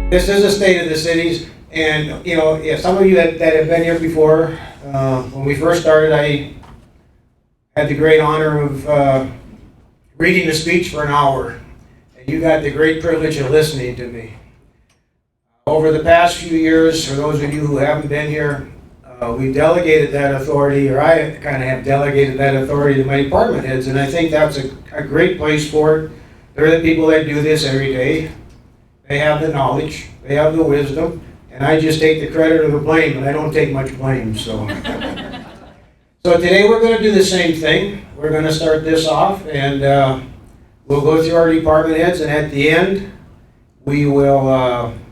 This is a state of the cities, and you know, if some of you that have been here before, when we first started, I had the great honor of reading the speech for an hour, and you got the great privilege of listening to me. Over the past few years, for those of you who haven't been here, we delegated that authority, or I kind of have delegated that authority to my department heads, and I think that's a great place for it. They're the people that do this every day. They have the knowledge, they have the wisdom, and I just take the credit or the blame, and I don't take much blame, so. So today we're going to do the same thing. We're going to start this off, and we'll go through our department heads, and at the end, we will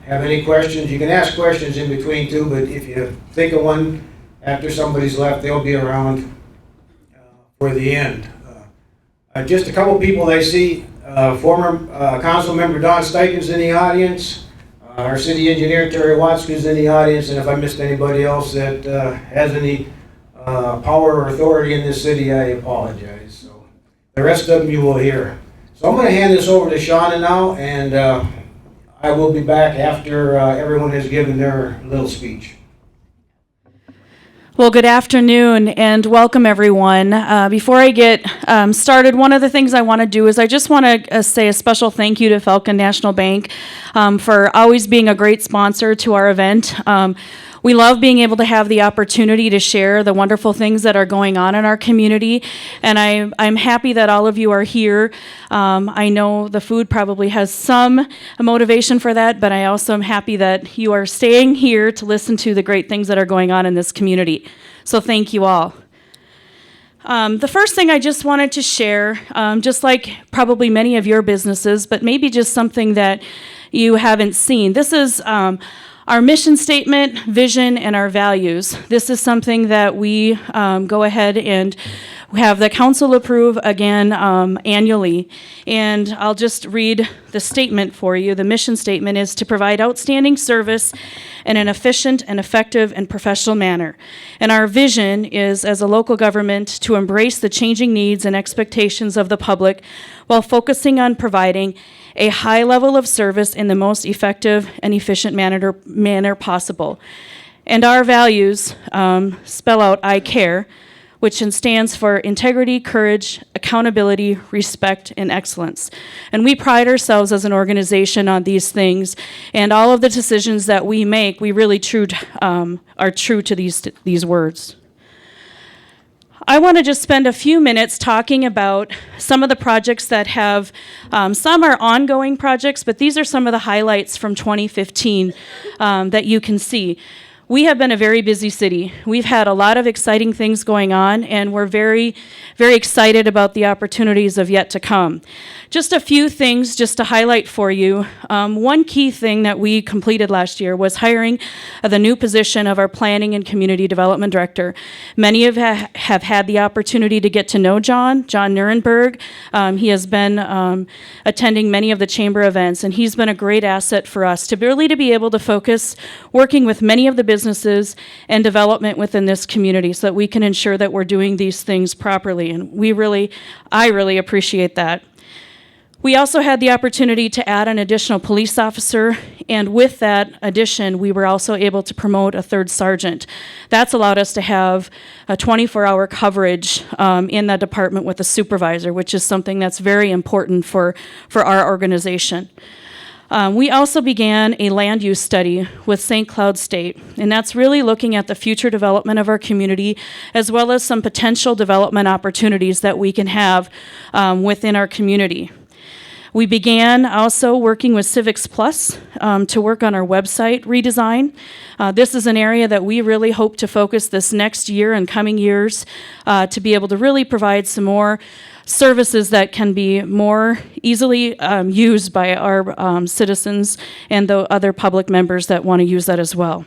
have any questions. You can ask questions in between too, but if you think of one after somebody's left, they'll be around for the end. Just a couple people I see. Former Council Member Don Steichen's in the audience. Our City Engineer Terry Watsky's in the audience, and if I missed anybody else that has any power or authority in this city, I apologize. So the rest of them you will hear. So I'm going to hand this over to Shauna now, and I will be back after everyone has given their little speech. Well, good afternoon and welcome everyone. Before I get started, one of the things I want to do is I just want to say a special thank you to Falcon National Bank for always being a great sponsor to our event. We love being able to have the opportunity to share the wonderful things that are going on in our community, and I'm happy that all of you are here. I know the food probably has some motivation for that, but I also am happy that you are staying here to listen to the great things that are going on in this community. So thank you all. The first thing I just wanted to share, just like probably many of your businesses, but maybe just something that you haven't seen. This is our mission statement, vision, and our values. This is something that we go ahead and have the council approve again annually. And I'll just read the statement for you. The mission statement is to provide outstanding service in an efficient and effective and professional manner. And our vision is, as a local government, to embrace the changing needs and expectations of the public while focusing on providing a high level of service in the most effective and efficient manner possible. And our values spell out I CARE, which stands for integrity, courage, accountability, respect, and excellence. And we pride ourselves as an organization on these things, and all of the decisions that we make, we really are true to these words. I want to just spend a few minutes talking about some of the projects that have, some are ongoing projects, but these are some of the highlights from 2015 that you can see. We have been a very busy city. We've had a lot of exciting things going on, and we're very, very excited about the opportunities of yet to come. Just a few things just to highlight for you. One key thing that we completed last year was hiring the new position of our Planning and Community Development Director. Many of have had the opportunity to get to know John Nuremberg. He has been attending many of the chamber events, and he's been a great asset for us to really be able to focus working with many of the businesses and development within this community so that we can ensure that we're doing these things properly. And I really appreciate that. We also had the opportunity to add an additional police officer, and with that addition, we were also able to promote a third sergeant. That's allowed us to have a 24-hour coverage in that department with a supervisor, which is something that's very important for our organization. We also began a land use study with St. Cloud State, and that's really looking at the future development of our community, as well as some potential development opportunities that we can have within our community. We began also working with Civics Plus to work on our website redesign. This is an area that we really hope to focus this next year and coming years to be able to really provide some more services that can be more easily used by our citizens and the other public members that want to use that as well.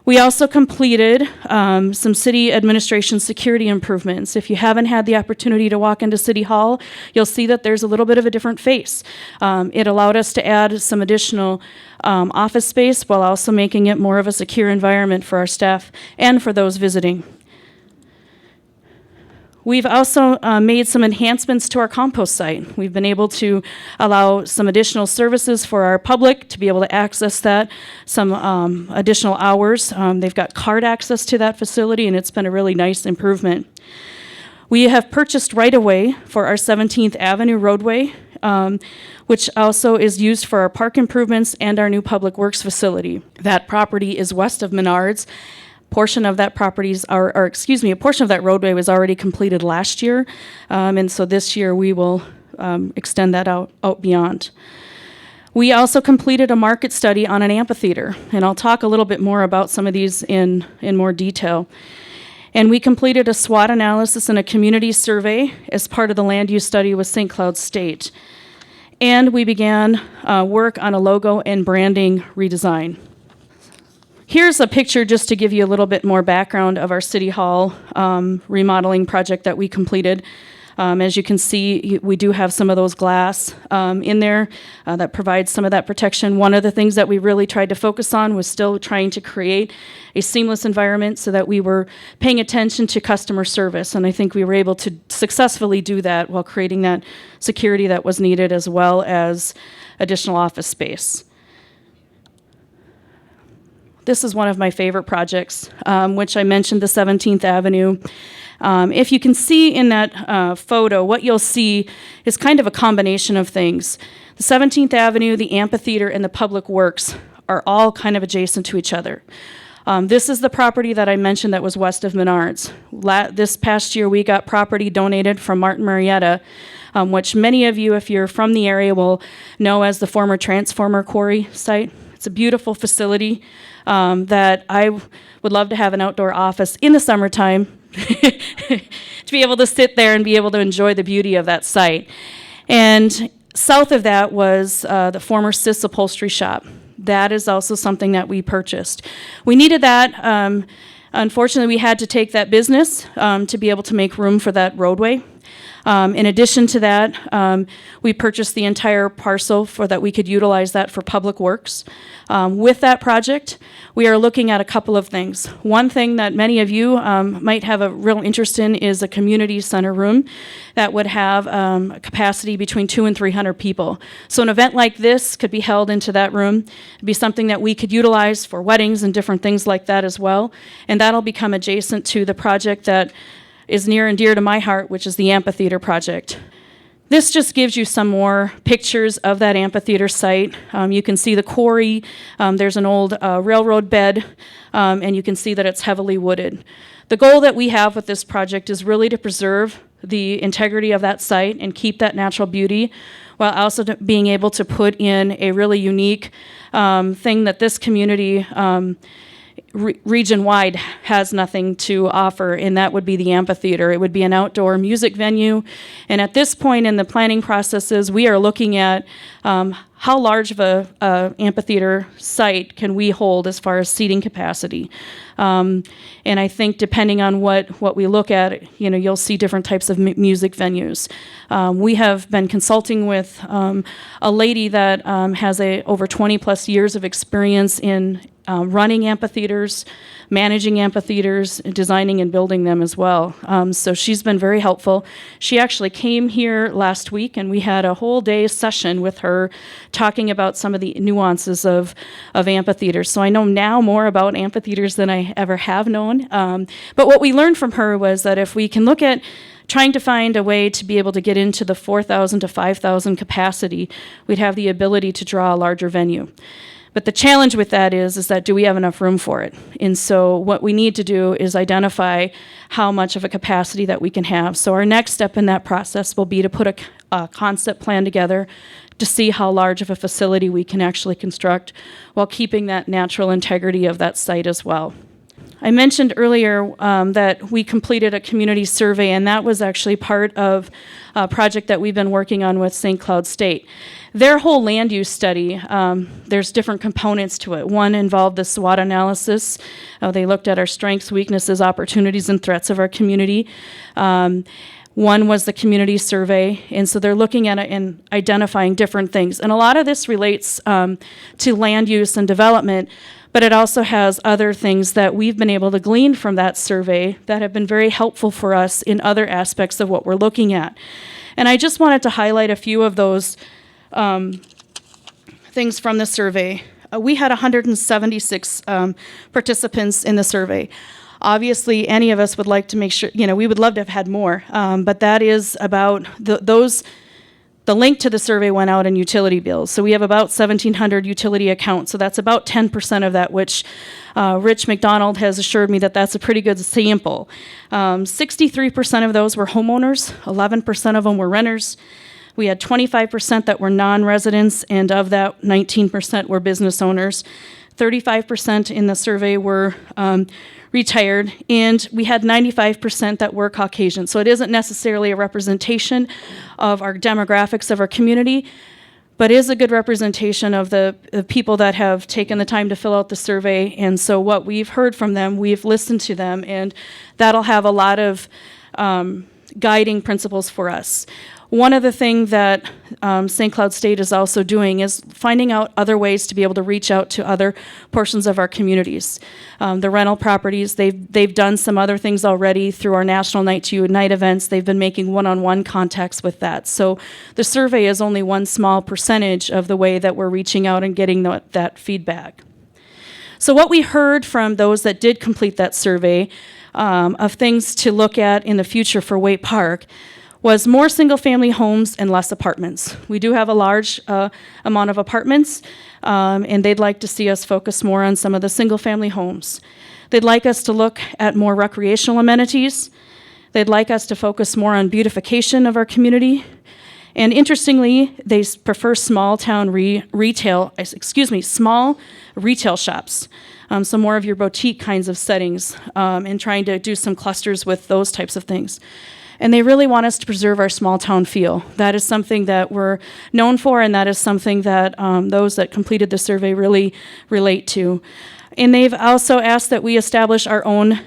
We also completed some city administration security improvements. If you haven't had the opportunity to walk into City Hall, you'll see that there's a little bit of a different face. It allowed us to add some additional office space while also making it more of a secure environment for our staff and for those visiting. We've also made some enhancements to our compost site. We've been able to allow some additional services for our public to be able to access that, some additional hours. They've got card access to that facility, and it's been a really nice improvement. We have purchased right-of-way for our 17th Avenue roadway, which also is used for our park improvements and our new public works facility. That property is west of Menards. A portion of that roadway was already completed last year, and so this year we will extend that out beyond. We also completed a market study on an amphitheater, and I'll talk a little bit more about some of these in more detail. And we completed a SWOT analysis and a community survey as part of the land use study with St. Cloud State. And we began work on a logo and branding redesign. Here's a picture just to give you a little bit more background of our City Hall remodeling project that we completed. As you can see, we do have some of those glass in there that provides some of that protection. One of the things that we really tried to focus on was still trying to create a seamless environment so that we were paying attention to customer service. And I think we were able to successfully do that while creating that security that was needed as well as additional office space. This is one of my favorite projects, which I mentioned, the 17th Avenue. If you can see in that photo, what you'll see is kind of a combination of things. The 17th Avenue, the amphitheater, and the public works are all kind of adjacent to each other. This is the property that I mentioned that was west of Menards. This past year, we got property donated from Martin Marietta, which many of you, if you're from the area, will know as the former transformer quarry site. It's a beautiful facility that I would love to have an outdoor office in the summertime to be able to sit there and be able to enjoy the beauty of that site. And south of that was the former Sis Upholstery Shop. That is also something that we purchased. We needed that. Unfortunately, we had to take that business to be able to make room for that roadway. In addition to that, we purchased the entire parcel for that we could utilize that for public works. With that project, we are looking at a couple of things. One thing that many of you might have a real interest in is a community center room that would have a capacity between 200 and 300 people. So an event like this could be held into that room. It'd be something that we could utilize for weddings and different things like that as well. And that'll become adjacent to the project that is near and dear to my heart, which is the amphitheater project. This just gives you some more pictures of that amphitheater site. You can see the quarry. There's an old railroad bed, and you can see that it's heavily wooded. The goal that we have with this project is really to preserve the integrity of that site and keep that natural beauty, while also being able to put in a really unique thing that this community region-wide has nothing to offer, and that would be the amphitheater. It would be an outdoor music venue, and at this point in the planning processes, we are looking at how large of a amphitheater site can we hold as far as seating capacity. And I think depending on what we look at, you'll see different types of music venues. We have been consulting with a lady that has over 20 plus years of experience in running amphitheaters, managing amphitheaters, designing and building them as well. So she's been very helpful. She actually came here last week, and we had a whole day session with her talking about some of the nuances of amphitheaters. So I know now more about amphitheaters than I ever have known. But what we learned from her was that if we can look at trying to find a way to be able to get into the 4,000 to 5,000 capacity, we'd have the ability to draw a larger venue. But the challenge with that is that do we have enough room for it? And so what we need to do is identify how much of a capacity that we can have. So our next step in that process will be to put a concept plan together to see how large of a facility we can actually construct while keeping that natural integrity of that site as well. I mentioned earlier that we completed a community survey, and that was actually part of a project that we've been working on with St. Cloud State. Their whole land use study, there's different components to it. One involved the SWOT analysis. They looked at our strengths, weaknesses, opportunities, and threats of our community. One was the community survey, and so they're looking at it and identifying different things. And a lot of this relates to land use and development, but it also has other things that we've been able to glean from that survey that have been very helpful for us in other aspects of what we're looking at. And I just wanted to highlight a few of those things from the survey. We had 176 participants in the survey. Obviously, any of us would like to make sure, we would love to have had more, but that is about the link to the survey went out in utility bills. So we have about 1,700 utility accounts. So that's about 10% of that, which Rich McDonald has assured me that that's a pretty good sample. 63% of those were homeowners, 11% of them were renters. We had 25% that were non-residents, and of that, 19% were business owners. 35% in the survey were retired, and we had 95% that were Caucasian. So it isn't necessarily a representation of our demographics of our community, but is a good representation of the people that have taken the time to fill out the survey. And so what we've heard from them, we've listened to them, and that'll have a lot of guiding principles for us. One of the things that St. Cloud State is also doing is finding out other ways to be able to reach out to other portions of our communities. The rental properties, they've done some other things already through our National Night to Unite events. They've been making one-on-one contacts with that. So the survey is only one small percentage of the way that we're reaching out and getting that feedback. So what we heard from those that did complete that survey of things to look at in the future for Waite Park was more single-family homes and less apartments. We do have a large amount of apartments, and they'd like to see us focus more on some of the single-family homes. They'd like us to look at more recreational amenities. They'd like us to focus more on beautification of our community. And interestingly, they prefer small retail shops. So more of your boutique kinds of settings, and trying to do some clusters with those types of things. And they really want us to preserve our small town feel. That is something that we're known for, and that is something that those that completed the survey really relate to. And they've also asked that we establish our own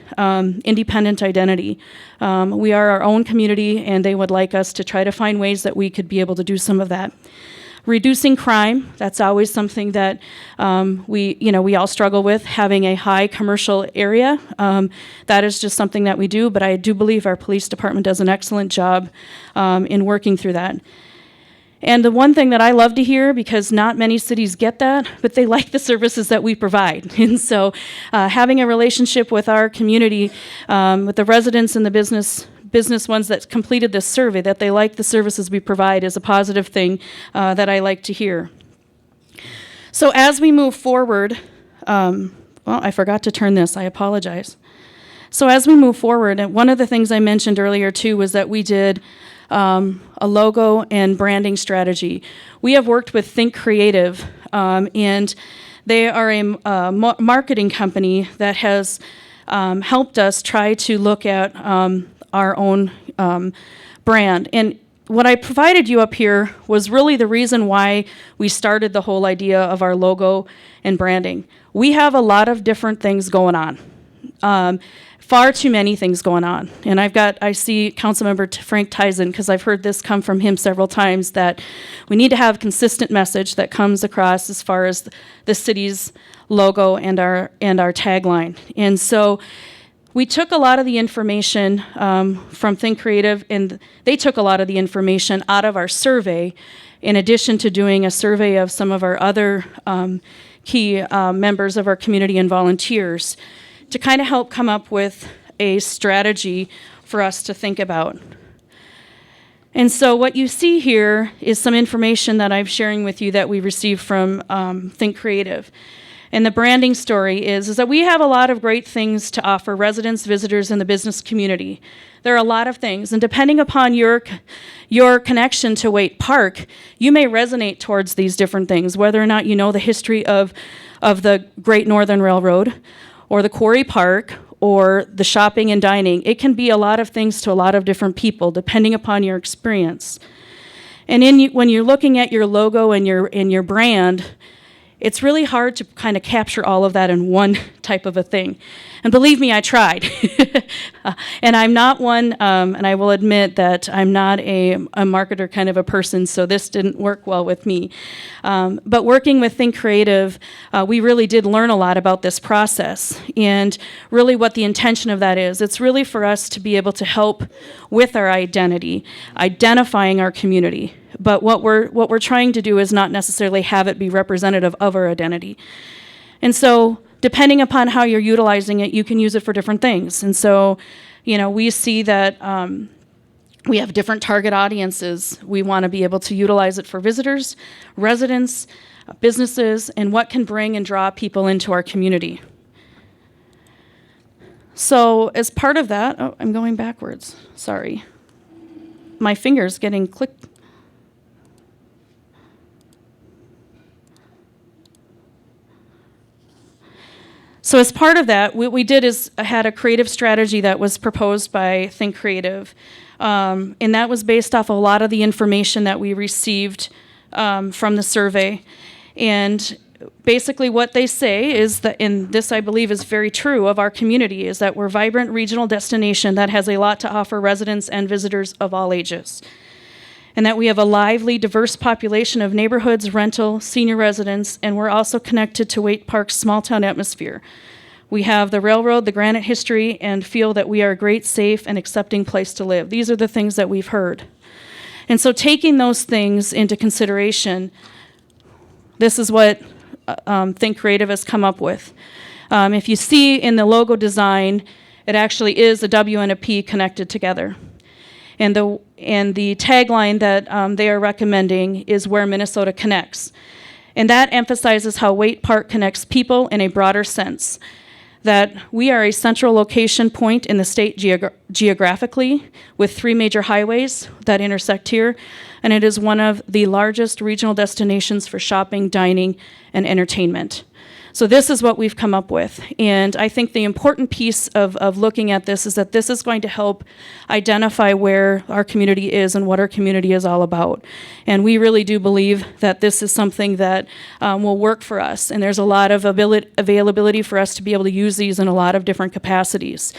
independent identity. We are our own community, and they would like us to try to find ways that we could be able to do some of that. Reducing crime, that's always something that we all struggle with, having a high commercial area. That is just something that we do, but I do believe our police department does an excellent job in working through that. And the one thing that I love to hear, because not many cities get that, but they like the services that we provide. And so having a relationship with our community, with the residents and the business ones that completed this survey, that they like the services we provide, is a positive thing that I like to hear. So as we move forward, I forgot to turn this, I apologize. So as we move forward, and one of the things I mentioned earlier too was that we did a logo and branding strategy. We have worked with Think Creative, and they are a marketing company that has helped us try to look at our own brand. And what I provided you up here was really the reason why we started the whole idea of our logo and branding. We have a lot of different things going on. Far too many things going on. And I see Councilmember Frank Tyson, because I've heard this come from him several times, that we need to have a consistent message that comes across as far as the city's logo and our tagline. And so we took a lot of the information from Think Creative, and they took a lot of the information out of our survey, in addition to doing a survey of some of our other key members of our community and volunteers, to kind of help come up with a strategy for us to think about. And so what you see here is some information that I'm sharing with you that we received from Think Creative. And the branding story is that we have a lot of great things to offer residents, visitors, and the business community. There are a lot of things, and depending upon your connection to Waite Park, you may resonate towards these different things, whether or not you know the history of the Great Northern Railroad, or the Quarry Park, or the shopping and dining. It can be a lot of things to a lot of different people, depending upon your experience. And when you're looking at your logo and your brand, it's really hard to kind of capture all of that in one type of a thing. And believe me, I tried. And I'm not one, and I will admit that I'm not a marketer kind of a person, so this didn't work well with me. But working with Think Creative, we really did learn a lot about this process and really what the intention of that is. It's really for us to be able to help with our identity, identifying our community. But what we're trying to do is not necessarily have it be representative of our identity. And so depending upon how you're utilizing it, you can use it for different things. And so, we see that we have different target audiences. We want to be able to utilize it for visitors, residents, businesses, and what can bring and draw people into our community. So as part of that, I'm going backwards, sorry. My finger's getting clicked. So as part of that, what we did is had a creative strategy that was proposed by Think Creative. And that was based off a lot of the information that we received from the survey. And basically what they say is that, and this I believe is very true of our community, is that we're a vibrant regional destination that has a lot to offer residents and visitors of all ages. And that we have a lively, diverse population of neighborhoods, rental, senior residents, and we're also connected to Waite Park's small-town atmosphere. We have the railroad, the granite history, and feel that we are a great, safe, and accepting place to live. These are the things that we've heard. And so taking those things into consideration, this is what Think Creative has come up with. If you see in the logo design, it actually is a W and a P connected together. And the tagline that they are recommending is where Minnesota connects. And that emphasizes how Waite Park connects people in a broader sense. That we are a central location point in the state geographically with 3 major highways that intersect here. And it is one of the largest regional destinations for shopping, dining, and entertainment. So this is what we've come up with. And I think the important piece of looking at this is that this is going to help identify where our community is and what our community is all about. And we really do believe that this is something that will work for us. And there's a lot of availability for us to be able to use these in a lot of different capacities.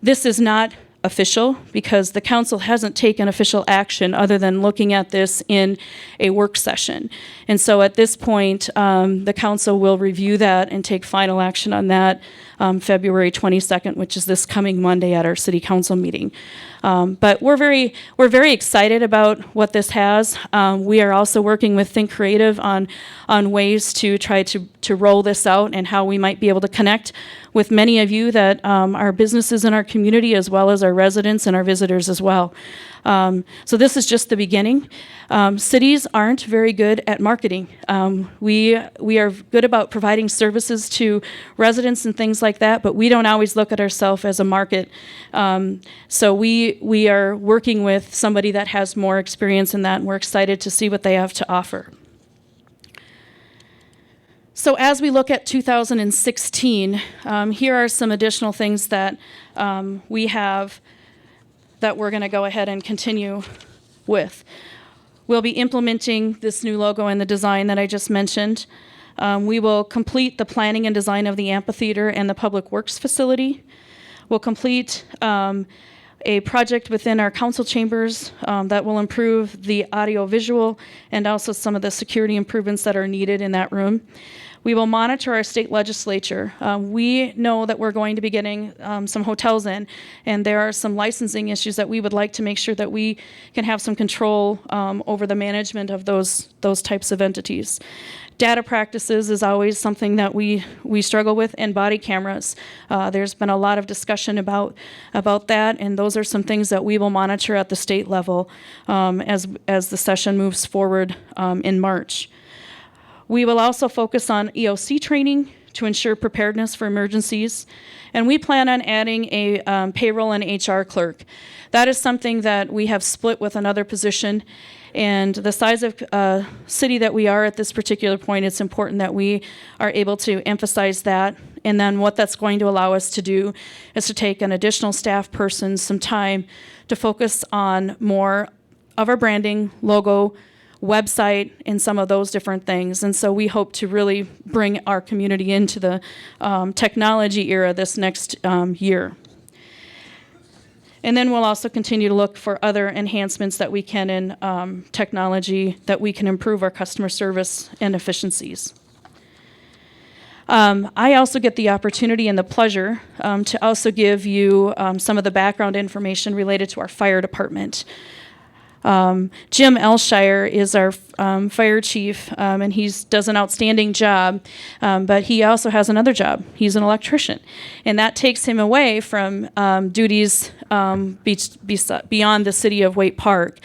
This is not official because the council hasn't taken official action other than looking at this in a work session. And so at this point, the council will review that and take final action on that February 22nd, which is this coming Monday at our city council meeting. But we're very excited about what this has. We are also working with Think Creative on ways to try to roll this out and how we might be able to connect with many of you that are businesses in our community as well as our residents and our visitors as well. So this is just the beginning. Cities aren't very good at marketing. We are good about providing services to residents and things like that, but we don't always look at ourselves as a market. So we are working with somebody that has more experience in that, and we're excited to see what they have to offer. So as we look at 2016, here are some additional things that we have that we're going to go ahead and continue with. We'll be implementing this new logo and the design that I just mentioned. We will complete the planning and design of the amphitheater and the public works facility. We'll complete a project within our council chambers that will improve the audio visual and also some of the security improvements that are needed in that room. We will monitor our state legislature. We know that we're going to be getting some hotels in, and there are some licensing issues that we would like to make sure that we can have some control over the management of those types of entities. Data practices is always something that we struggle with, and body cameras. There's been a lot of discussion about that, and those are some things that we will monitor at the state level as the session moves forward in March. We will also focus on EOC training to ensure preparedness for emergencies, and we plan on adding a payroll and HR clerk. That is something that we have split with another position, and the size of city that we are at this particular point, it's important that we are able to emphasize that. And then what that's going to allow us to do is to take an additional staff person some time to focus on more of our branding, logo, website and some of those different things. And so we hope to really bring our community into the technology era this next year. And then we'll also continue to look for other enhancements that we can in technology that we can improve our customer service and efficiencies. I also get the opportunity and the pleasure to also give you some of the background information related to our fire department. Jim Elshire is our fire chief, and he does an outstanding job, but he also has another job. He's an electrician, and that takes him away from duties beyond the city of Waite Park.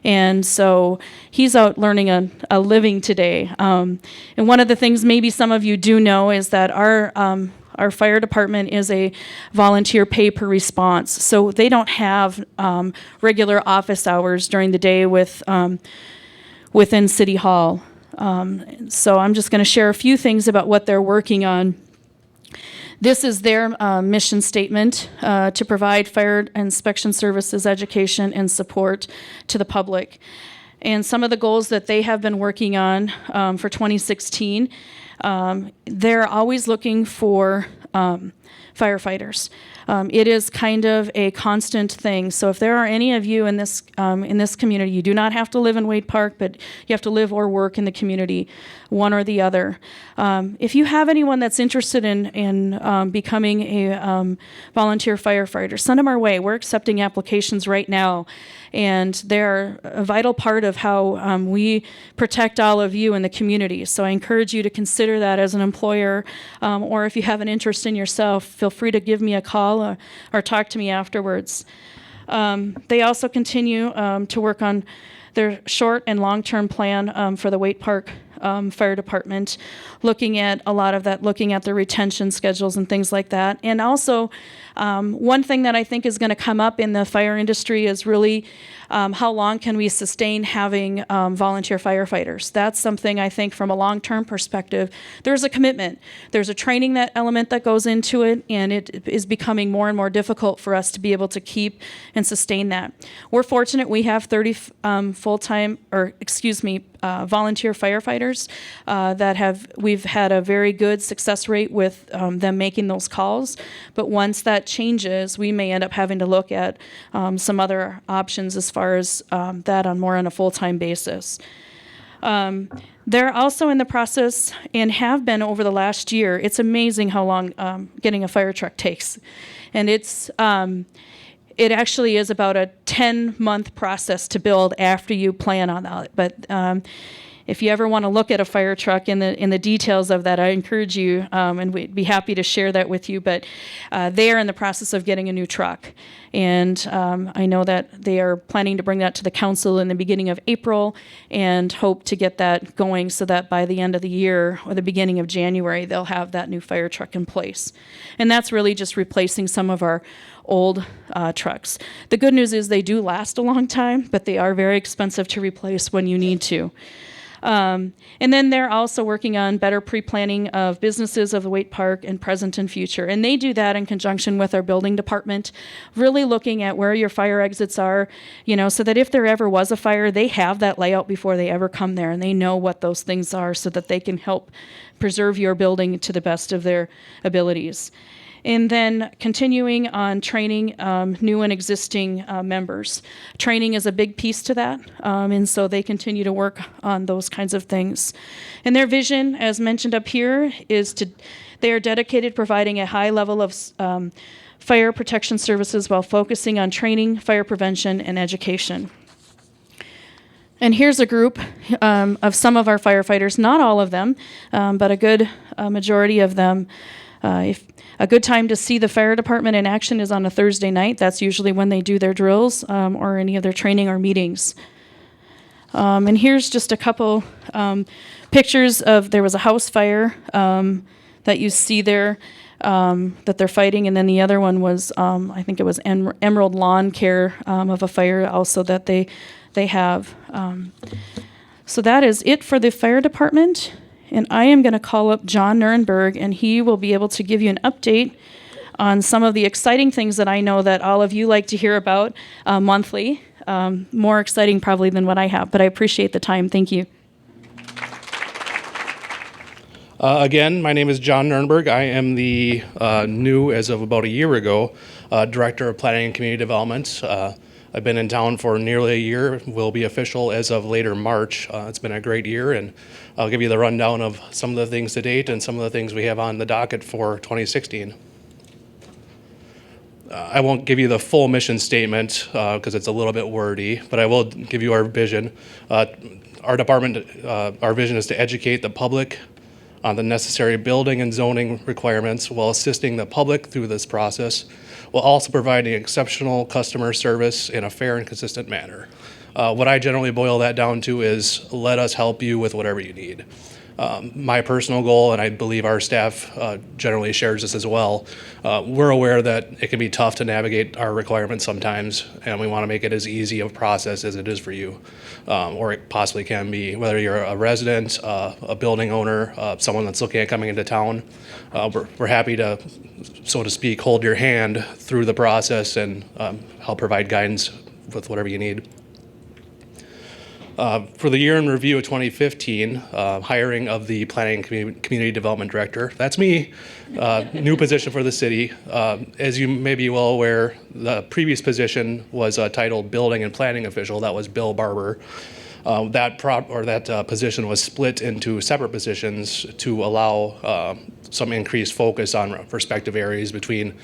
And so he's out learning a living today. And one of the things maybe some of you do know is that our fire department is a volunteer pay per response. So they don't have regular office hours during the day within City Hall. So I'm just going to share a few things about what they're working on. This is their mission statement to provide fire inspection services, education, and support to the public. And some of the goals that they have been working on for 2016, they're always looking for firefighters. It is kind of a constant thing. So if there are any of you in this community, you do not have to live in Waite Park, but you have to live or work in the community, one or the other. If you have anyone that's interested in becoming a volunteer firefighter, send them our way. We're accepting applications right now, and they're a vital part of how we protect all of you in the community. So I encourage you to consider that as an employer, or if you have an interest in yourself, feel free to give me a call or talk to me afterwards. They also continue to work on their short and long-term plan for the Waite Park Fire Department, looking at a lot of that, looking at their retention schedules and things like that. And also, one thing that I think is going to come up in the fire industry is really how long can we sustain having volunteer firefighters. That's something I think from a long-term perspective, there's a commitment. There's a training element that goes into it, and it is becoming more and more difficult for us to be able to keep and sustain that. We're fortunate we have 30 volunteer firefighters we've had a very good success rate with them making those calls. But once that changes, we may end up having to look at some other options as far as that on a full-time basis. They're also in the process and have been over the last year. It's amazing how long getting a fire truck takes. And it actually is about a 10-month process to build after you plan on that. But if you ever want to look at a fire truck in the details of that, I encourage you, and we'd be happy to share that with you. But they are in the process of getting a new truck. And I know that they are planning to bring that to the council in the beginning of April and hope to get that going so that by the end of the year or the beginning of January, they'll have that new fire truck in place. And that's really just replacing some of our old trucks. The good news is they do last a long time, but they are very expensive to replace when you need to. And then they're also working on better pre-planning of businesses of the Waite Park and present and future. And they do that in conjunction with our building department, really looking at where your fire exits are, so that if there ever was a fire, they have that layout before they ever come there, and they know what those things are so that they can help preserve your building to the best of their abilities. And then continuing on training new and existing members. Training is a big piece to that, and so they continue to work on those kinds of things. And their vision, as mentioned up here, they are dedicated to providing a high level of fire protection services while focusing on training, fire prevention, and education. And here's a group of some of our firefighters, not all of them, but a good majority of them. A good time to see the fire department in action is on a Thursday night. That's usually when they do their drills or any of their training or meetings. And here's just a couple pictures of, there was a house fire that you see there that they're fighting, and then the other one was, I think it was Emerald Lawn Care of a fire also that they have. So that is it for the fire department. And I am going to call up John Nuremberg, and he will be able to give you an update on some of the exciting things that I know that all of you like to hear about monthly. more exciting probably than what I have, but I appreciate the time. Thank you. Again, my name is John Nurnberg. I am the new, as of about a year ago, Director of Planning and Community Development. I've been in town for nearly a year, will be official as of later March. It's been a great year, and I'll give you the rundown of some of the things to date and some of the things we have on the docket for 2016. I won't give you the full mission statement because it's a little bit wordy, but I will give you our vision. Our department, our vision is to educate the public on the necessary building and zoning requirements while assisting the public through this process, while also providing exceptional customer service in a fair and consistent manner. What I generally boil that down to is let us help you with whatever you need. My personal goal, and I believe our staff generally shares this as well, we're aware that it can be tough to navigate our requirements sometimes, and we want to make it as easy of a process as it is for you, or it possibly can be, whether you're a resident, a building owner, someone that's looking at coming into town. We're happy to, so to speak, hold your hand through the process and help provide guidance with whatever you need. For the year in review of 2015, hiring of the Planning and Community Development Director. That's me, new position for the city. As you may be well aware, the previous position was titled Building and Planning Official. That was Bill Barber. That position was split into separate positions to allow some increased focus on respective areas between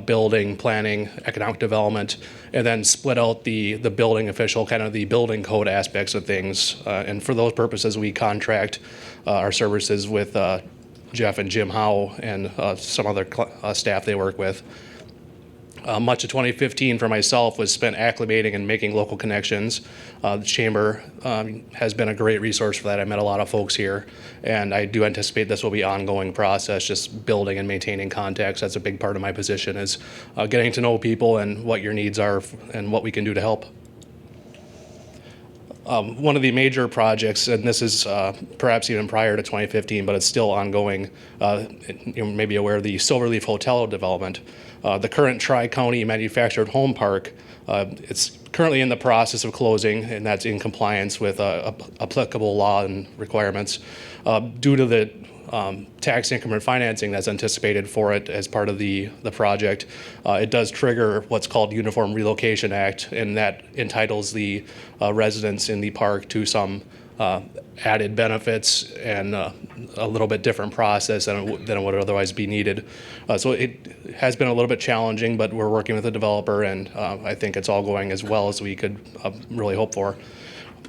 building, planning, economic development, and then split out the building official, kind of the building code aspects of things. And for those purposes, we contract our services with Jeff and Jim Howe and some other staff they work with. Much of 2015 for myself was spent acclimating and making local connections. The Chamber has been a great resource for that. I met a lot of folks here, and I do anticipate this will be an ongoing process, just building and maintaining contacts. That's a big part of my position, is getting to know people and what your needs are and what we can do to help. One of the major projects, and this is perhaps even prior to 2015, but it's still ongoing, you may be aware of the Silverleaf Hotel development. The current Tri-County Manufactured Home Park, it's currently in the process of closing, and that's in compliance with applicable law and requirements. Due to the tax increment financing that's anticipated for it as part of the project, it does trigger what's called Uniform Relocation Act, and that entitles the residents in the park to some added benefits and a little bit different process than would otherwise be needed. So it has been a little bit challenging, but we're working with the developer, and I think it's all going as well as we could really hope for.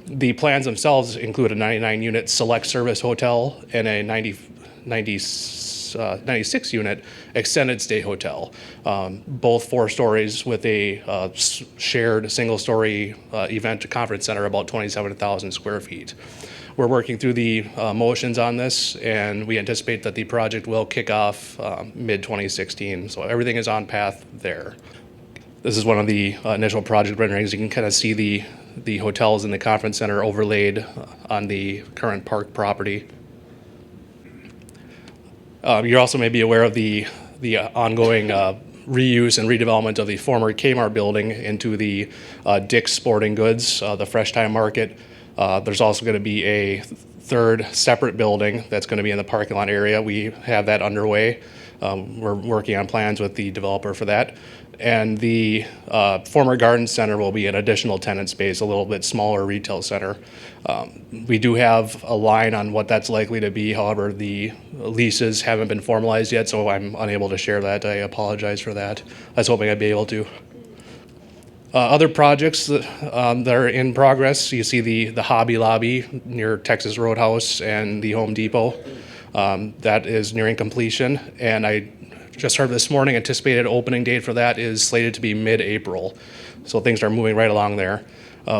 The plans themselves include a 99-unit select service hotel and a 96-unit extended stay hotel, both 4 stories with a shared single-story event conference center, about 27,000 square feet. We're working through the motions on this, and we anticipate that the project will kick off mid-2016, so everything is on path there. This is one of the initial project renderings. You can kind of see the hotels in the conference center overlaid on the current park property. You also may be aware of the ongoing reuse and redevelopment of the former Kmart building into the Dick's Sporting Goods, the Fresh Time Market. There's also going to be a third separate building that's going to be in the parking lot area. We have that underway. We're working on plans with the developer for that. And the former garden center will be an additional tenant space, a little bit smaller retail center. We do have a line on what that's likely to be. However, the leases haven't been formalized yet, so I'm unable to share that. I apologize for that. I was hoping I'd be able to. Other projects that are in progress, you see the Hobby Lobby near Texas Roadhouse and the Home Depot. That is nearing completion, and I just heard this morning, anticipated opening date for that is slated to be mid-April. So things are moving right along there.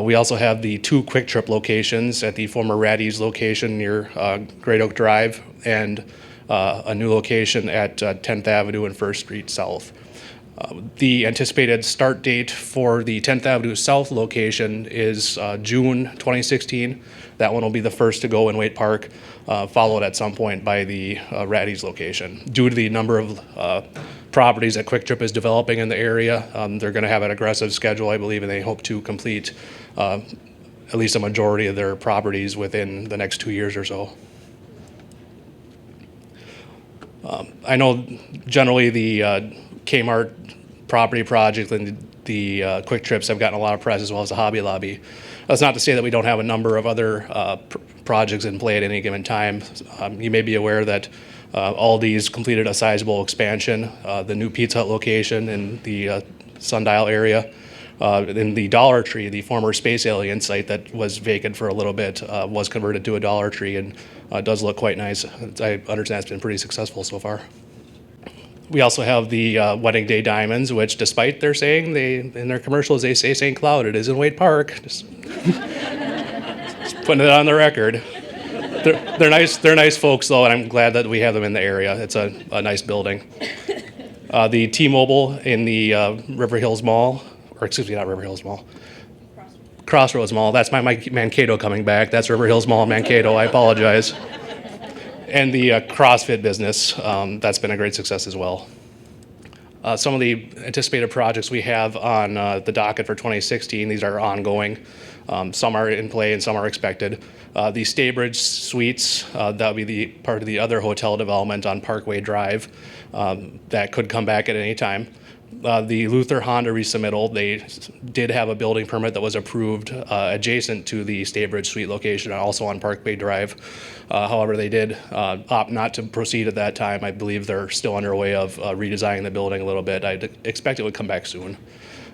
We also have the 2 Quick Trip locations at the former Raddy's location near Great Oak Drive, and a new location at 10th Avenue and 1st Street South. The anticipated start date for the 10th Avenue South location is June 2016. That one will be the first to go in Waite Park, followed at some point by the Raddy's location. Due to the number of properties that Quick Trip is developing in the area, they're going to have an aggressive schedule, I believe, and they hope to complete at least a majority of their properties within the next 2 years or so. I know generally the Kmart property project and the Quick Trips have gotten a lot of press, as well as the Hobby Lobby. That's not to say that we don't have a number of other projects in play at any given time. You may be aware that Aldi's completed a sizable expansion, the new Pizza Hut location in the Sundial area. In the Dollar Tree, the former Space Alien site that was vacant for a little bit, was converted to a Dollar Tree and does look quite nice. I understand it's been pretty successful so far. We also have the Wedding Day Diamonds, which, despite their saying in their commercials they say St. Cloud, it is in Waite Park. Just putting it on the record. They're nice folks though, and I'm glad that we have them in the area. It's a nice building. The T-Mobile in the River Hills Mall, or excuse me, not River Hills Mall. Crossroads Mall. That's my Mankato coming back. That's River Hills Mall, Mankato. I apologize. And the CrossFit business, that's been a great success as well. Some of the anticipated projects we have on the docket for 2016, these are ongoing. Some are in play and some are expected. The Staybridge Suites, that would be the part of the other hotel development on Parkway Drive, that could come back at any time. The Luther Honda resubmittal, they did have a building permit that was approved adjacent to the Staybridge Suite location, also on Parkway Drive. However, they did opt not to proceed at that time. I believe they're still underway of redesigning the building a little bit. I'd expect it would come back soon.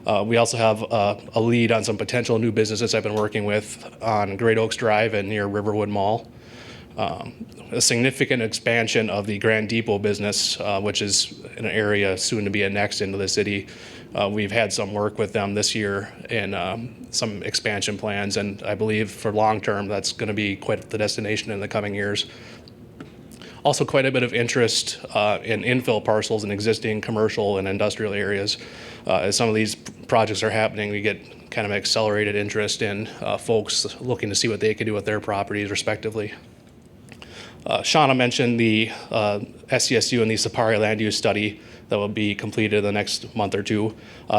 We also have a lead on some potential new businesses I've been working with on Great Oaks Drive and near Riverwood Mall. A significant expansion of the Grand Depot business, which is an area soon to be annexed into the city. We've had some work with them this year in some expansion plans, and I believe for long term that's going to be quite the destination in the coming years. Also quite a bit of interest in infill parcels in existing commercial and industrial areas. As some of these projects are happening, we get kind of accelerated interest in folks looking to see what they can do with their properties respectively. Shauna mentioned the SCSU and the Sapari land use study that will be completed in the next month or two.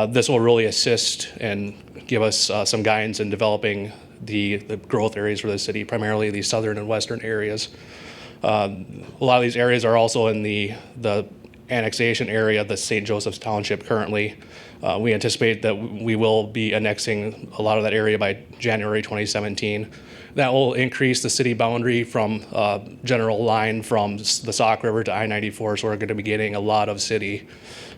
This will really assist and give us some guidance in developing the growth areas for the city, primarily the southern and western areas. A lot of these areas are also in the annexation area, the St. Joseph's Township currently. We anticipate that we will be annexing a lot of that area by January 2017. That will increase the city boundary from general line from the Sauk River to I-94, so we're going to be getting a lot of city.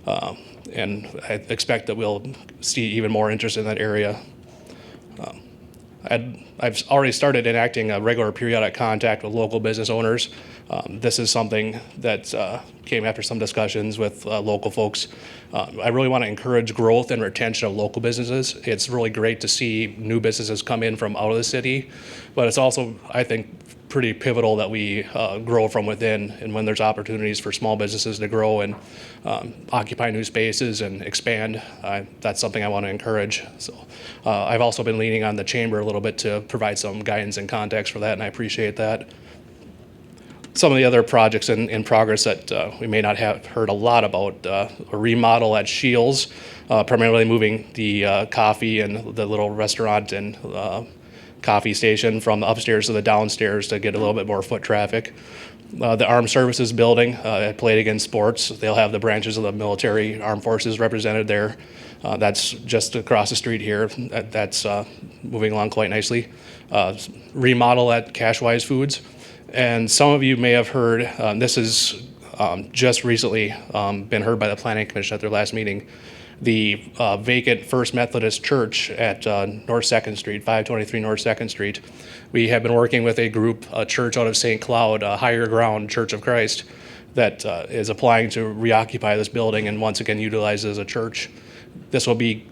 And I expect that we'll see even more interest in that area. I've already started enacting a regular periodic contact with local business owners. This is something that came after some discussions with local folks. I really want to encourage growth and retention of local businesses. It's really great to see new businesses come in from out of the city, but it's also, I think, pretty pivotal that we grow from within, and when there's opportunities for small businesses to grow and occupy new spaces and expand, that's something I want to encourage. So I've also been leaning on the chamber a little bit to provide some guidance and context for that, and I appreciate that. Some of the other projects in progress that we may not have heard a lot about, a remodel at Shields, primarily moving the coffee and the little restaurant and coffee station from the upstairs to the downstairs to get a little bit more foot traffic. The Armed Services building at Palladigan Sports, they'll have the branches of the military armed forces represented there. That's just across the street here. That's moving along quite nicely. Remodel at Cashwise Foods. And some of you may have heard, this has just recently been heard by the Planning Commission at their last meeting, the vacant First Methodist Church at North 2nd Street, 523 North 2nd Street. We have been working with a group, a church out of St. Cloud, Higher Ground Church of Christ, that is applying to reoccupy this building and once again utilize it as a church. This will be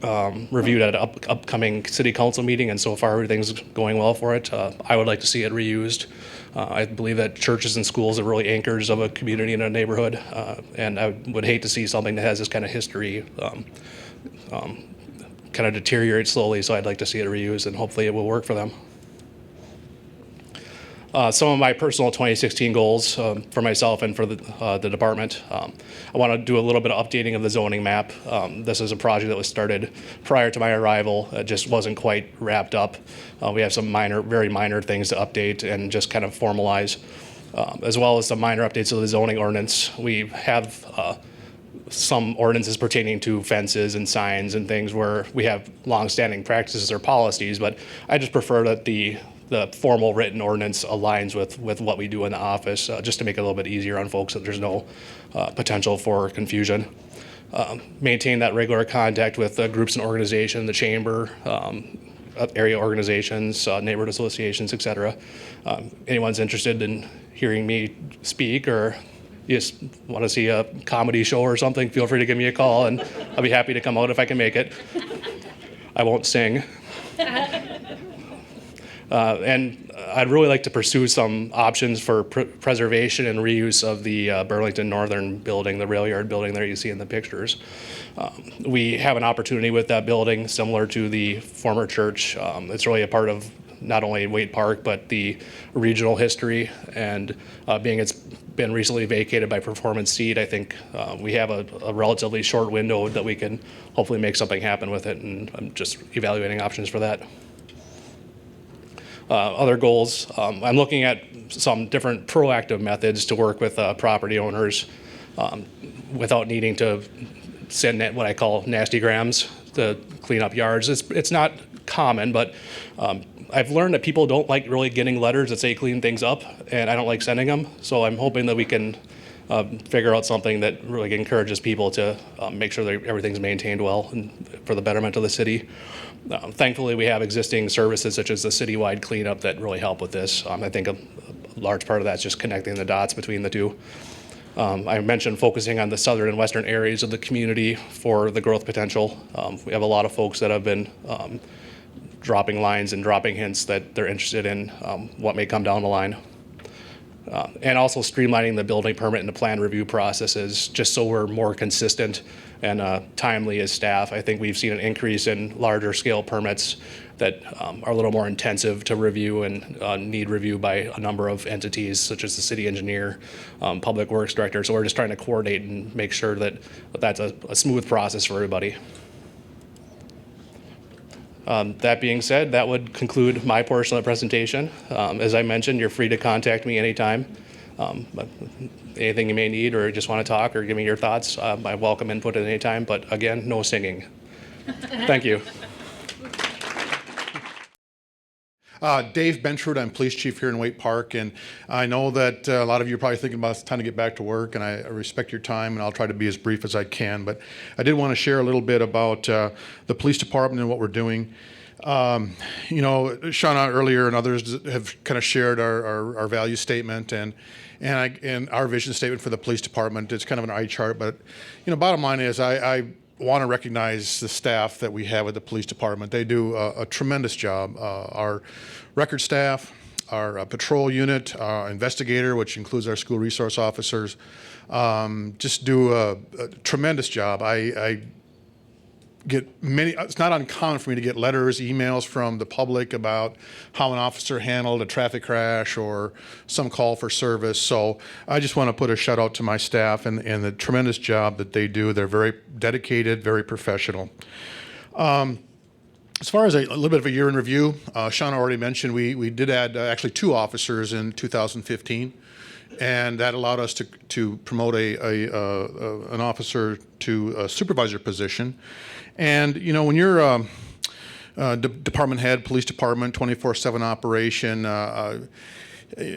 reviewed at an upcoming city council meeting, and so far everything's going well for it. I would like to see it reused. I believe that churches and schools are really anchors of a community and a neighborhood, and I would hate to see something that has this kind of history kind of deteriorate slowly, so I'd like to see it reused, and hopefully it will work for them. Some of my personal 2016 goals for myself and for the department. I want to do a little bit of updating of the zoning map. This is a project that was started prior to my arrival. It just wasn't quite wrapped up. We have some very minor things to update and just kind of formalize, as well as some minor updates to the zoning ordinance. We have some ordinances pertaining to fences and signs and things where we have long-standing practices or policies, but I just prefer that the formal written ordinance aligns with what we do in the office, just to make it a little bit easier on folks, that there's no potential for confusion. Maintain that regular contact with groups and organizations, the chamber, area organizations, neighborhood associations, etc. Anyone's interested in hearing me speak, or you just want to see a comedy show or something, feel free to give me a call, and I'll be happy to come out if I can make it. I won't sing. And I'd really like to pursue some options for preservation and reuse of the Burlington Northern building, the rail yard building there you see in the pictures. We have an opportunity with that building similar to the former church. It's really a part of not only Waite Park, but the regional history, and being it's been recently vacated by Performance Seed, I think we have a relatively short window that we can hopefully make something happen with it, and I'm just evaluating options for that. Other goals, I'm looking at some different proactive methods to work with property owners without needing to send what I call nasty grams to clean up yards. It's not common, but I've learned that people don't like really getting letters that say clean things up, and I don't like sending them. So I'm hoping that we can figure out something that really encourages people to make sure that everything's maintained well and for the betterment of the city. Thankfully, we have existing services such as the citywide cleanup that really help with this. I think a large part of that's just connecting the dots between the two. I mentioned focusing on the southern and western areas of the community for the growth potential. We have a lot of folks that have been dropping lines and dropping hints that they're interested in what may come down the line. And also streamlining the building permit and the plan review processes, just so we're more consistent and timely as staff. I think we've seen an increase in larger scale permits that are a little more intensive to review and need review by a number of entities, such as the city engineer, public works director. So we're just trying to coordinate and make sure that that's a smooth process for everybody. That being said, that would conclude my portion of the presentation. As I mentioned, you're free to contact me anytime. Anything you may need, or just want to talk or give me your thoughts, I welcome input at any time, but again, no singing. Thank you. Dave Bentrud, I'm police chief here in Waite Park, and I know that a lot of you are probably thinking about it's time to get back to work, and I respect your time, and I'll try to be as brief as I can, but I did want to share a little bit about the police department and what we're doing. You know, Shauna earlier and others have kind of shared our value statement and our vision statement for the police department. It's kind of an eye chart, but you know, bottom line is I want to recognize the staff that we have at the police department. They do a tremendous job. Our record staff, our patrol unit, our investigator, which includes our school resource officers, just do a tremendous job. I get many, it's not uncommon for me to get letters, emails from the public about how an officer handled a traffic crash or some call for service. So I just want to put a shout out to my staff and the tremendous job that they do. They're very dedicated, very professional. As far as a little bit of a year in review, Sean already mentioned we did add actually 2 officers in 2015. And that allowed us to promote an officer to a supervisor position. And you know, when you're department head, police department, 24/7 operation,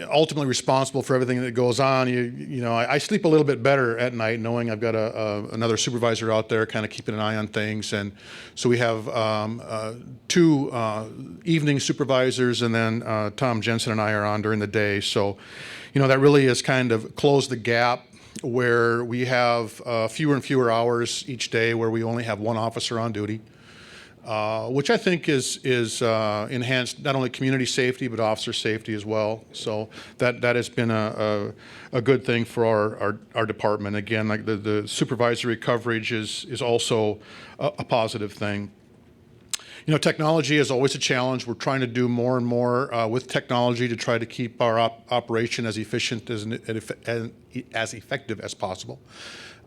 ultimately responsible for everything that goes on, you know, I sleep a little bit better at night knowing I've got another supervisor out there kind of keeping an eye on things. And so we have 2 evening supervisors, and then Tom Jensen and I are on during the day. So, you know, that really has kind of closed the gap where we have fewer and fewer hours each day where we only have one officer on duty, which I think is enhanced not only community safety but officer safety as well. So that has been a good thing for our department. Again, like the supervisory coverage is also a positive thing. You know, technology is always a challenge. We're trying to do more and more with technology to try to keep our operation as efficient as effective as possible.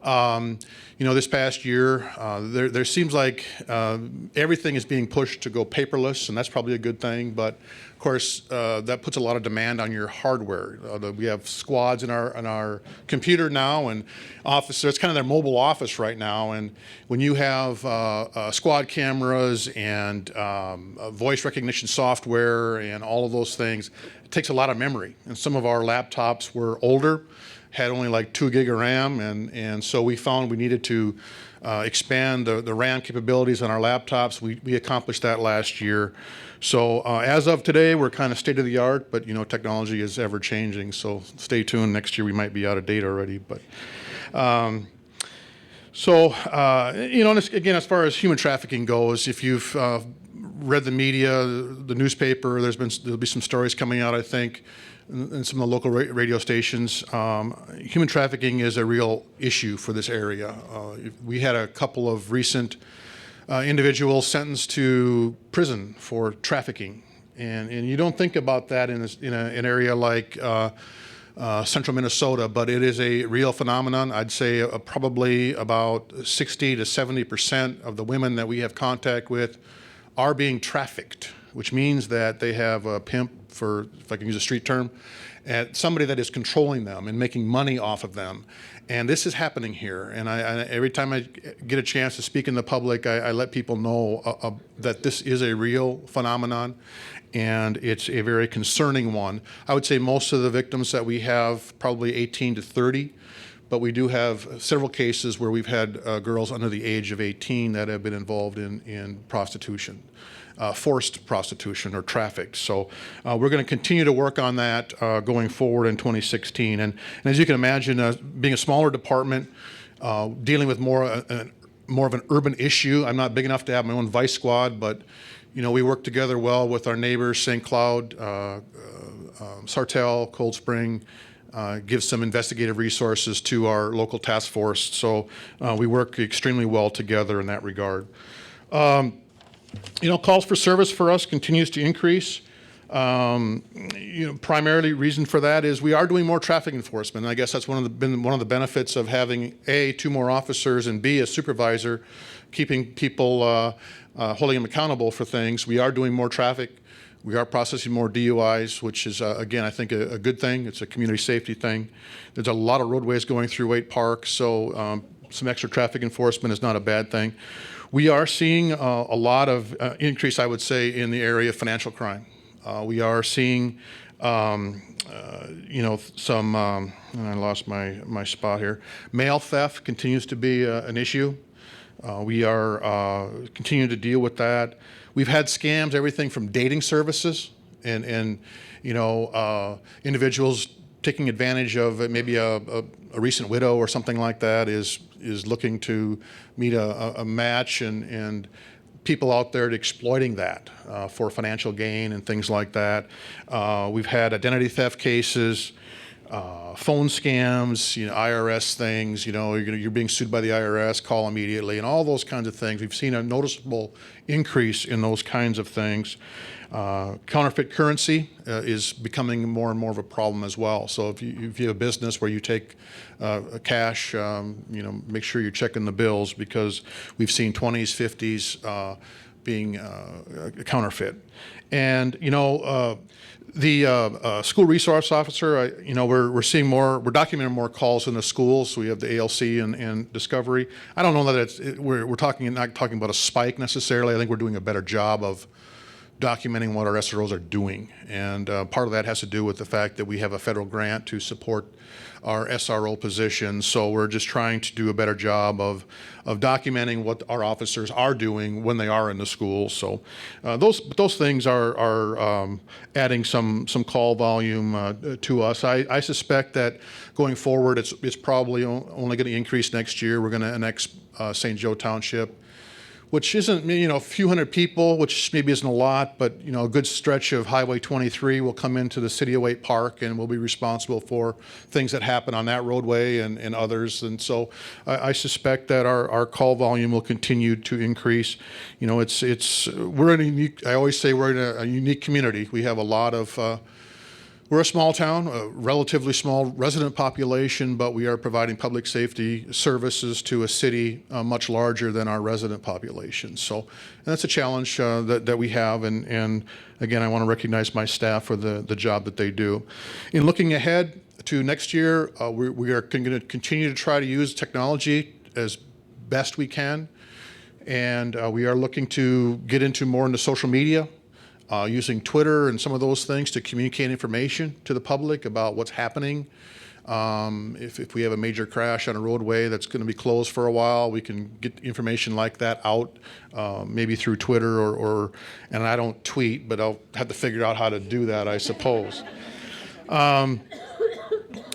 You know, this past year, there seems like everything is being pushed to go paperless, and that's probably a good thing. But of course, that puts a lot of demand on your hardware. We have squads in our computer now, and officers. It's kind of their mobile office right now. And when you have squad cameras and voice recognition software and all of those things, it takes a lot of memory. And some of our laptops were older, had only like 2 gig of RAM, and so we found we needed to expand the RAM capabilities on our laptops. We accomplished that last year. So as of today, we're kind of state of the art, but you know, technology is ever changing. So stay tuned. Next year we might be out of date already. But you know, and again, as far as human trafficking goes, if you've read the media, the newspaper, there'll be some stories coming out, I think, in some of the local radio stations. Human trafficking is a real issue for this area. We had a couple of recent individuals sentenced to prison for trafficking, and you don't think about that in an area like central Minnesota, but it is a real phenomenon. I'd say probably about 60 to 70% of the women that we have contact with are being trafficked, which means that they have a pimp, for, if I can use a street term, and somebody that is controlling them and making money off of them. And this is happening here. And I every time I get a chance to speak in the public, I let people know that this is a real phenomenon, and it's a very concerning one. I would say most of the victims that we have, probably 18 to 30, but we do have several cases where we've had girls under the age of 18 that have been involved in prostitution. Forced prostitution or trafficked. So we're going to continue to work on that going forward in 2016. And as you can imagine, being a smaller department, dealing with more of an urban issue. I'm not big enough to have my own vice squad, but you know, we work together well with our neighbors, St. Cloud, Sartell, Cold Spring. Give some investigative resources to our local task force. So we work extremely well together in that regard. You know, calls for service for us continues to increase. You know, primarily reason for that is we are doing more traffic enforcement. And I guess that's been one of the benefits of having A, 2 more officers, and B, a supervisor, keeping people, holding them accountable for things. We are doing more traffic. We are processing more DUIs, which is, again, I think a good thing. It's a community safety thing. There's a lot of roadways going through Waite Park, so some extra traffic enforcement is not a bad thing. We are seeing a lot of increase, I would say, in the area of financial crime. We are seeing, you know, some, and I lost my spot here. Mail theft continues to be an issue. We are continuing to deal with that. We've had scams, everything from dating services and you know, individuals taking advantage of maybe a recent widow or something like that is looking to meet a match, and people out there exploiting that for financial gain and things like that. We've had identity theft cases, phone scams, you know, IRS things, you know, you're being sued by the IRS, call immediately, and all those kinds of things. We've seen a noticeable increase in those kinds of things. Counterfeit currency is becoming more and more of a problem as well. So if you have a business where you take cash, you know, make sure you're checking the bills, because we've seen 20s, 50s being counterfeit. And you know, the school resource officer, you know, we're seeing more, we're documenting more calls in the schools. So we have the ALC and Discovery. I don't know that we're not talking about a spike necessarily. I think we're doing a better job of documenting what our SROs are doing. And part of that has to do with the fact that we have a federal grant to support our SRO position. So we're just trying to do a better job of documenting what our officers are doing when they are in the school. So those things are adding some call volume to us. I suspect that going forward, it's probably only going to increase next year. We're going to annex St. Joe Township, which isn't, a few hundred people, which maybe isn't a lot, but, a good stretch of Highway 23 will come into the city of Waite Park, and we'll be responsible for things that happen on that roadway and others. And so I suspect that our call volume will continue to increase. We're in a unique, I always say we're in a unique community. We have a lot of, we're a small town, a relatively small resident population, but we are providing public safety services to a city much larger than our resident population. So and that's a challenge that we have. And again, I want to recognize my staff for the job that they do. In looking ahead to next year, we are going to continue to try to use technology as best we can. And we are looking to get more into social media. Using Twitter and some of those things to communicate information to the public about what's happening. If we have a major crash on a roadway that's going to be closed for a while, we can get information like that out, maybe through Twitter and I don't tweet, but I'll have to figure out how to do that, I suppose.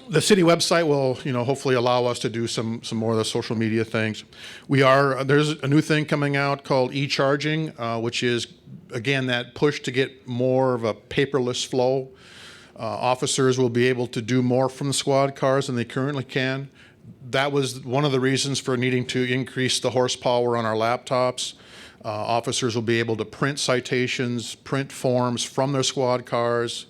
The city website will, hopefully allow us to do some more of the social media things. There's a new thing coming out called e-charging, which is, again, that push to get more of a paperless flow. Officers will be able to do more from the squad cars than they currently can. That was one of the reasons for needing to increase the horsepower on our laptops. Officers will be able to print citations, print forms from their squad cars,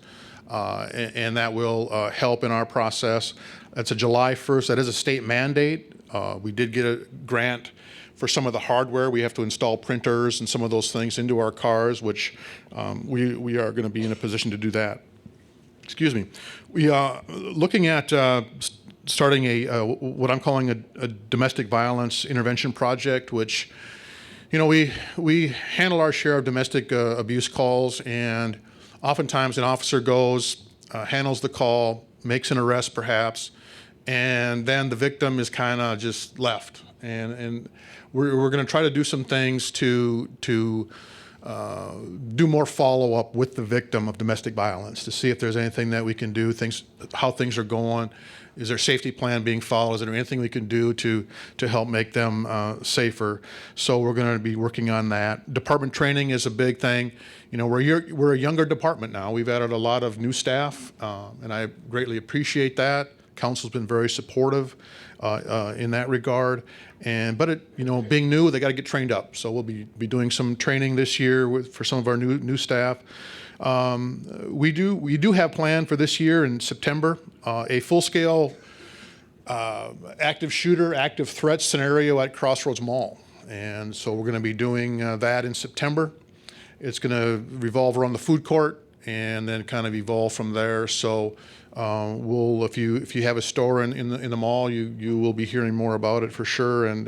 and that will help in our process. That's a July 1st. That is a state mandate. We did get a grant for some of the hardware. We have to install printers and some of those things into our cars, which we are going to be in a position to do that. Excuse me. We are looking at starting what I'm calling a domestic violence intervention project, which, we handle our share of domestic abuse calls, and oftentimes an officer goes, handles the call, makes an arrest perhaps, and then the victim is kind of just left. And we're going to try to do some things to do more follow-up with the victim of domestic violence to see if there's anything that we can do, how things are going. Is there a safety plan being followed? Is there anything we can do to help make them safer? So we're going to be working on that. Department training is a big thing. We're a younger department now. We've added a lot of new staff, and I greatly appreciate that. Council's been very supportive in that regard. But being new, they got to get trained up. So we'll be doing some training this year for some of our new staff. We do have planned for this year in September a full-scale active shooter, active threat scenario at Crossroads Mall. And so we're going to be doing that in September. It's going to revolve around the food court and then kind of evolve from there. So if you have a store in the mall, you will be hearing more about it for sure. And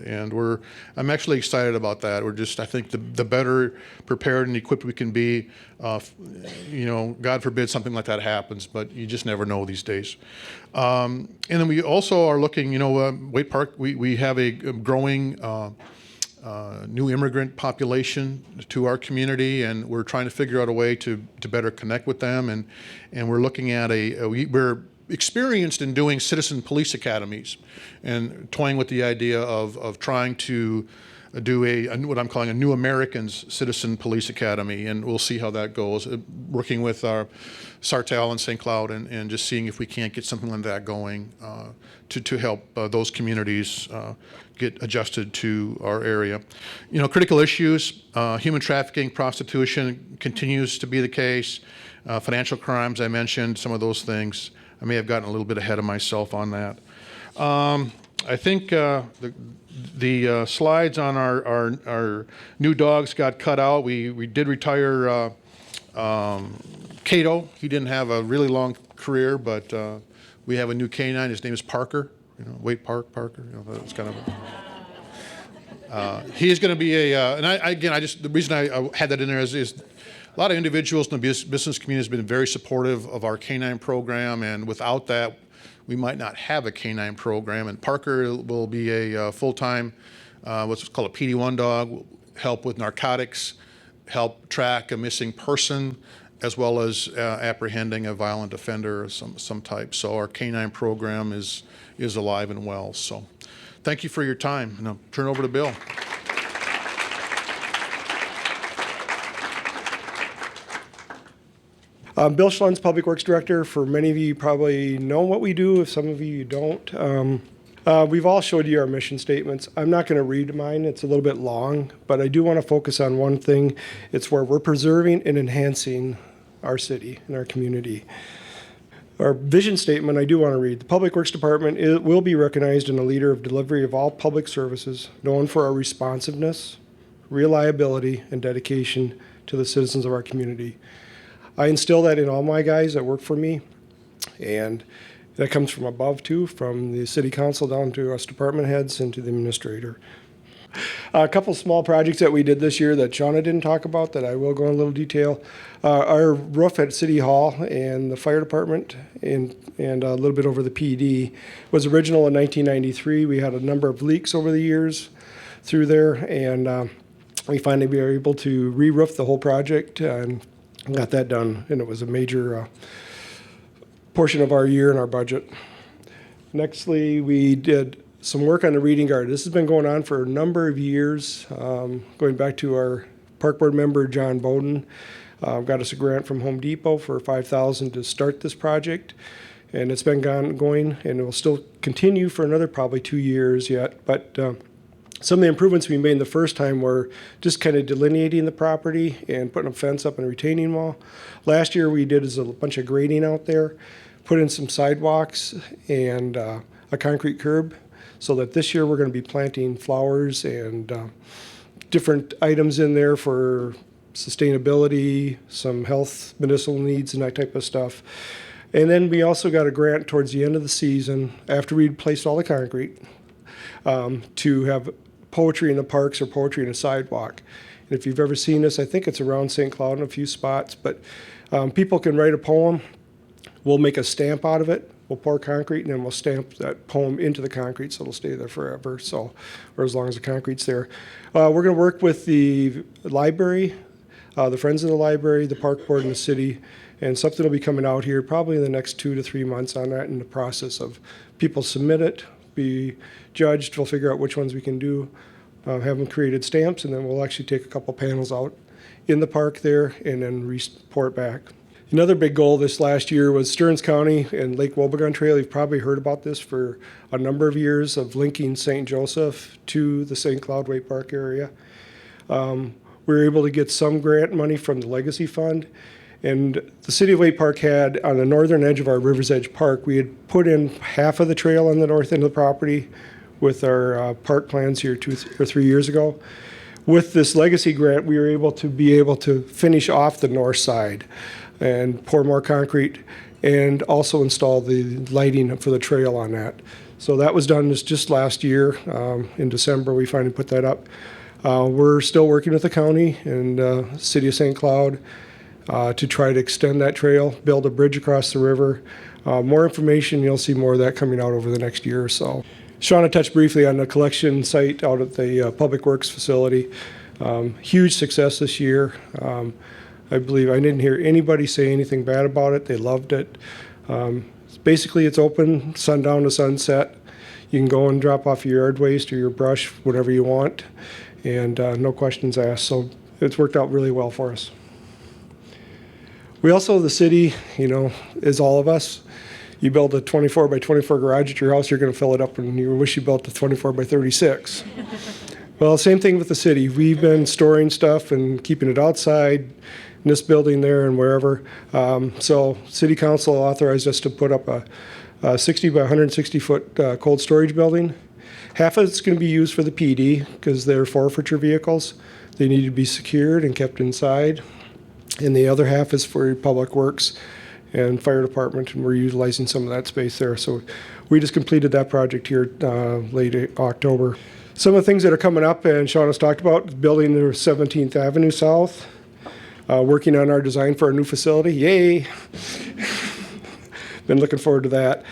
I'm actually excited about that. I think the better prepared and equipped we can be, God forbid something like that happens, but you just never know these days. And then we also are looking, Waite Park, we have a growing new immigrant population to our community, and we're trying to figure out a way to better connect with them. And we're looking at we're experienced in doing citizen police academies and toying with the idea of trying to do what I'm calling a New Americans Citizen Police Academy, and we'll see how that goes. Working with our Sartell and St. Cloud and just seeing if we can't get something like that going to help those communities get adjusted to our area. Critical issues, human trafficking, prostitution continues to be the case. Financial crimes, I mentioned some of those things. I may have gotten a little bit ahead of myself on that. I think the slides on our new dogs got cut out. We did retire Cato. He didn't have a really long career, but we have a new canine. His name is Parker. Waite Parker. That's kind of. He's going to be the reason I had that in there is A lot of individuals in the business community have been very supportive of our canine program, and without that, we might not have a canine program. And Parker will be a full-time, what's called a PD1 dog, will help with narcotics, help track a missing person, as well as apprehending a violent offender of some type. So our canine program is alive and well. So thank you for your time, and I'll turn it over to Bill. I'm Bill Schlunz, Public Works Director. For many of you probably know what we do. If some of you don't, we've all showed you our mission statements. I'm not going to read mine. It's a little bit long, but I do want to focus on one thing. It's where we're preserving and enhancing our city and our community. Our vision statement, I do want to read. The Public Works Department will be recognized in a leader of delivery of all public services, known for our responsiveness, reliability, and dedication to the citizens of our community. I instill that in all my guys that work for me, and that comes from above too, from the city council down to us department heads and to the administrator. A couple small projects that we did this year that Shauna didn't talk about that I will go in a little detail. Our roof at City Hall and the fire department and a little bit over the PD was original in 1993. We had a number of leaks over the years through there, and we finally were able to re-roof the whole project and got that done, and it was a major portion of our year and our budget. Nextly, we did some work on the reading garden. This has been going on for a number of years, going back to our park board member, John Bowden. Got us a grant from Home Depot for $5,000 to start this project, and it's been going, and it will still continue for another probably 2 years yet, but some of the improvements we made the first time were just kind of delineating the property and putting a fence up and a retaining wall. Last year we did is a bunch of grading out there, put in some sidewalks and a concrete curb, so that this year we're going to be planting flowers and different items in there for sustainability, some health, medicinal needs and that type of stuff. And then we also got a grant towards the end of the season, after we'd placed all the concrete, to have poetry in the parks or poetry in a sidewalk. And if you've ever seen this, I think it's around St. Cloud in a few spots, but people can write a poem. We'll make a stamp out of it. We'll pour concrete and then we'll stamp that poem into the concrete so it'll stay there forever, so, or as long as the concrete's there. We're going to work with the library, the Friends of the Library, the park board, and the city, and something will be coming out here probably in the next 2 to 3 months on that, in the process of people submit it, be judged, we'll figure out which ones we can do, have them created stamps, and then we'll actually take a couple panels out in the park there and then report back. Another big goal this last year was Stearns County and Lake Wobegon Trail. You've probably heard about this for a number of years, of linking St. Joseph to the St. Cloud Waite Park area. We were able to get some grant money from the Legacy Fund, and the city of Waite Park had, on the northern edge of our River's Edge Park, we had put in half of the trail on the north end of the property with our park plans here 2 or 3 years ago. With this Legacy grant, we were able to finish off the north side and pour more concrete and also install the lighting for the trail on that. So that was done just last year. In December, we finally put that up. We're still working with the county and city of St. Cloud to try to extend that trail, build a bridge across the river. More information, you'll see more of that coming out over the next year or so. Shauna touched briefly on the collection site out at the Public Works facility. Huge success this year. I believe I didn't hear anybody say anything bad about it. They loved it. Basically, it's open sundown to sunset. You can go and drop off your yard waste or your brush, whatever you want, and no questions asked. So it's worked out really well for us. We also, the city, is all of us. You build a 24 by 24 garage at your house, you're going to fill it up, and you wish you built a 24 by 36. Well, same thing with the city. We've been storing stuff and keeping it outside, in this building there and wherever. So City Council authorized us to put up a 60 by 160 foot cold storage building. Half of it's going to be used for the PD because they're forfeiture vehicles. They need to be secured and kept inside. And the other half is for Public Works and Fire Department, and we're utilizing some of that space there. So we just completed that project here late October. Some of the things that are coming up, and Sean has talked about, building the 17th Avenue South. Working on our design for our new facility. Yay! Been looking forward to that.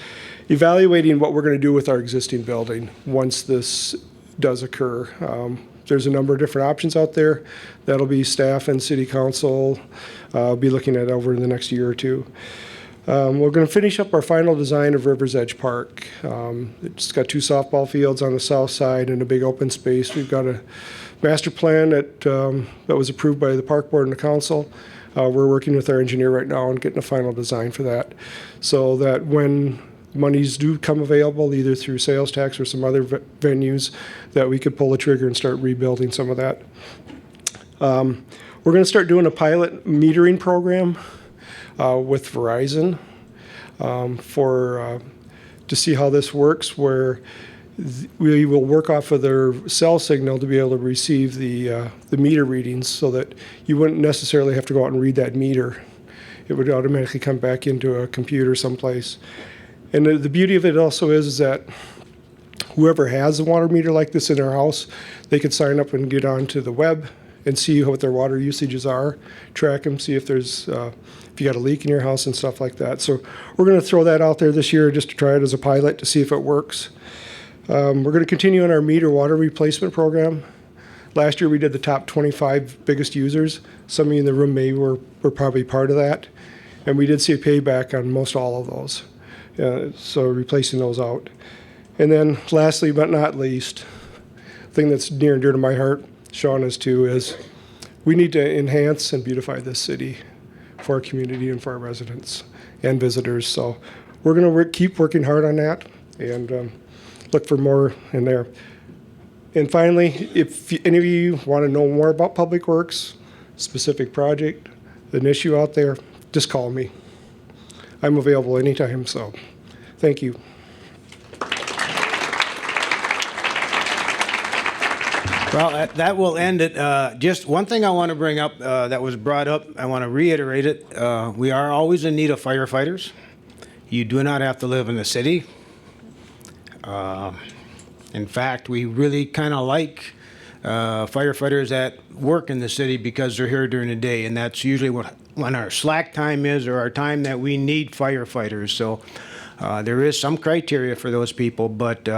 Evaluating what we're going to do with our existing building once this does occur. There's a number of different options out there. That'll be staff and city council be looking at over the next year or two. We're going to finish up our final design of River's Edge Park. It's got 2 softball fields on the south side and a big open space. We've got a master plan that was approved by the park board and the council. We're working with our engineer right now and getting a final design for that, so that when monies do come available, either through sales tax or some other venues, that we could pull the trigger and start rebuilding some of that. We're going to start doing a pilot metering program with Verizon to see how this works, where we will work off of their cell signal to be able to receive the meter readings, so that you wouldn't necessarily have to go out and read that meter. It would automatically come back into a computer someplace. And the beauty of it also is that whoever has a water meter like this in their house, they could sign up and get onto the web and see what their water usages are, track them, see if there's if you got a leak in your house and stuff like that. So we're going to throw that out there this year just to try it as a pilot to see if it works. We're going to continue on our meter water replacement program. Last year we did the top 25 biggest users. Some of you in the room were probably part of that. And we did see a payback on most all of those. So replacing those out. And then lastly but not least, thing that's near and dear to my heart, Shauna's too, is we need to enhance and beautify this city for our community and for our residents and visitors. So we're going to keep working hard on that and look for more in there. And finally, if any of you want to know more about Public Works, specific project, an issue out there, just call me. I'm available anytime, so thank you. Well, that will end it. Just one thing I want to bring up that was brought up, I want to reiterate it. We are always in need of firefighters. You do not have to live in the city. In fact, we really kind of like firefighters that work in the city because they're here during the day, and that's usually when our slack time is, or our time that we need firefighters. So there is some criteria for those people, but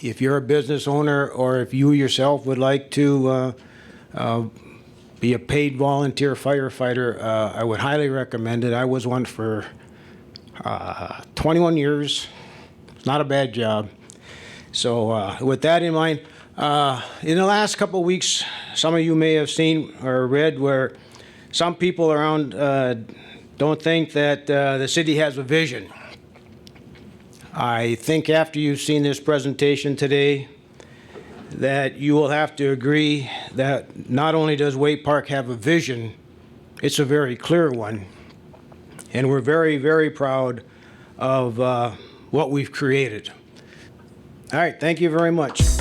if you're a business owner, or if you yourself would like to be a paid volunteer firefighter, I would highly recommend it. I was one for 21 years. Not a bad job. So with that in mind, in the last couple of weeks, some of you may have seen or read where some people around don't think that the city has a vision. I think after you've seen this presentation today, that you will have to agree that not only does Waite Park have a vision, it's a very clear one. And we're very, very proud of what we've created. All right, thank you very much.